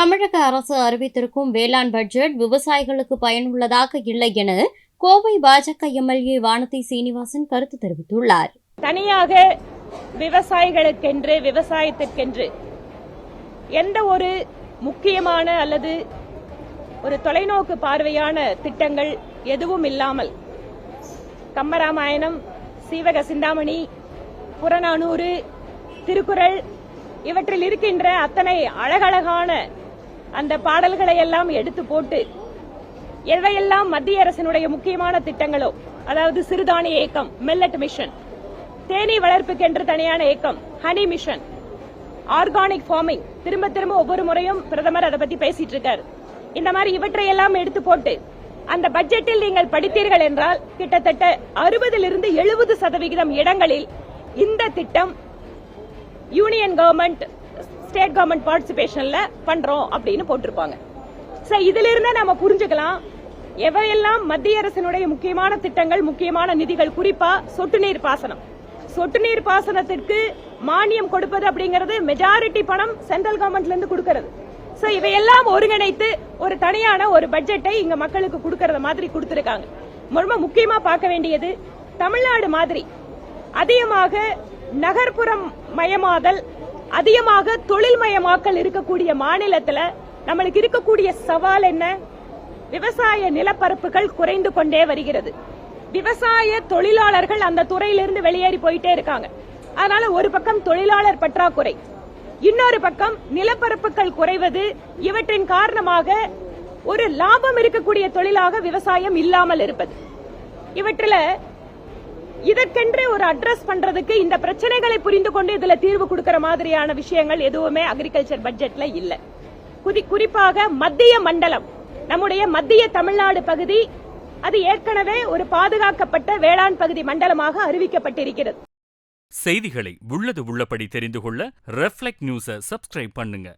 தமிழக அரசு அறிவித்திருக்கும் வேளாண் பட்ஜெட் விவசாயிகளுக்கு பயனுள்ளதாக இல்லை என கோவை பாஜக எம்எல்ஏ வானதி சீனிவாசன் கருத்து தெரிவித்துள்ளார். தனியாக விவசாயிகளுக்கென்று விவசாயத்திற்கென்று எந்த ஒரு முக்கியமான அல்லது ஒரு தொலைநோக்கு பார்வையான திட்டங்கள் எதுவும் இல்லாமல் கம்பராமாயணம், சீவக சிந்தாமணி, புறநானூறு, திருக்குறள் இவற்றில் இருக்கின்ற அத்தனை அழகழகான அந்த பாடல்களை எல்லாம் எடுத்து போட்டு எவையெல்லாம் மத்திய அரசினுடைய முக்கியமான திட்டங்களோ, அதாவது சிறுதானிய இயக்கம், மில்லட் மிஷன், தேனீ வளர்ப்புக்கென்று தனியான இயக்கம், ஹனி மிஷன், ஆர்கானிக் ஃபார்மிங், திரும்ப திரும்ப ஒவ்வொரு முறையும் பிரதமர் அதை பத்தி பேசிட்டு இருக்காரு. இந்த மாதிரி இவற்றையெல்லாம் எடுத்து போட்டு அந்த பட்ஜெட்டில் நீங்கள் படித்தீர்கள் என்றால் கிட்டத்தட்ட 60 to 70% இடங்களில் இந்த திட்டம் யூனியன் கவர்மெண்ட், ஸ்டேட் கவர்மெண்ட் பார்ட்டிசிபேஷன்ல பண்றோம் அப்படின்னு போட்டிருப்பாங்க. இதுல இருந்து நம்ம புரிஞ்சுக்கலாம் எவையெல்லாம் மத்திய அரசினுடைய முக்கியமான திட்டங்கள், முக்கியமான நிதிகள். குறிப்பா சொட்டு நீர் பாசனம். சொட்டு நீர் பாசனத்திற்கு மானியம் கொடுப்பது அப்படிங்கிறது மெஜாரிட்டி பணம் சென்ட்ரல் கவர்மெண்ட்ல இருந்து கொடுக்கிறது. இவையெல்லாம் ஒருங்கிணைத்து ஒரு தனியான ஒரு பட்ஜெட்டை இங்க மக்களுக்கு கொடுக்கறத மாதிரி கொடுத்திருக்காங்க. ரொம்ப முக்கியமா பார்க்க வேண்டியது, தமிழ்நாடு மாதிரி அதிகமாக நகர்ப்புறம் மயமாதல், அதிகமாக தொழில் மயமாக்கல் இருக்கக்கூடிய மாநிலத்துல நம்மளுக்கு இருக்கக்கூடிய சவால் என்ன? விவசாய நிலப்பரப்புகள் குறைந்து கொண்டே வருகிறது. விவசாய தொழிலாளர்கள் அந்த துறையிலிருந்து வெளியேறி போயிட்டே இருக்காங்க. அதனால ஒரு பக்கம் தொழிலாளர் பற்றாக்குறை, இன்னொரு பக்கம் நிலப்பரப்புகள் குறைவது. இவற்றின் காரணமாக ஒரு லாபம் இருக்கக்கூடிய தொழிலாக விவசாயம் இல்லாமல் இருப்பது. இவற்றில இதற்கென்று ஒரு அட்ரஸ் பண்றதுக்கு, இந்த பிரச்சனைகளை புரிந்து கொண்டு இதுல தீர்வு கொடுக்கிற மாதிரியான விஷயங்கள் எதுவுமே அக்ரிகல்ச்சர் பட்ஜெட்ல இல்ல. குறிப்பாக மத்திய மண்டலம், நம்முடைய மத்திய தமிழ்நாடு பகுதி, அது ஏற்கனவே ஒரு பாதுகாக்கப்பட்ட வேளாண் பகுதி மண்டலமாக அறிவிக்கப்பட்டிருக்கிறது. செய்திகளை உள்ளது உள்ளபடி தெரிந்து கொள்ள ரெஃப்ளெக்ட் நியூஸை சப்ஸ்கிரைப் பண்ணுங்க.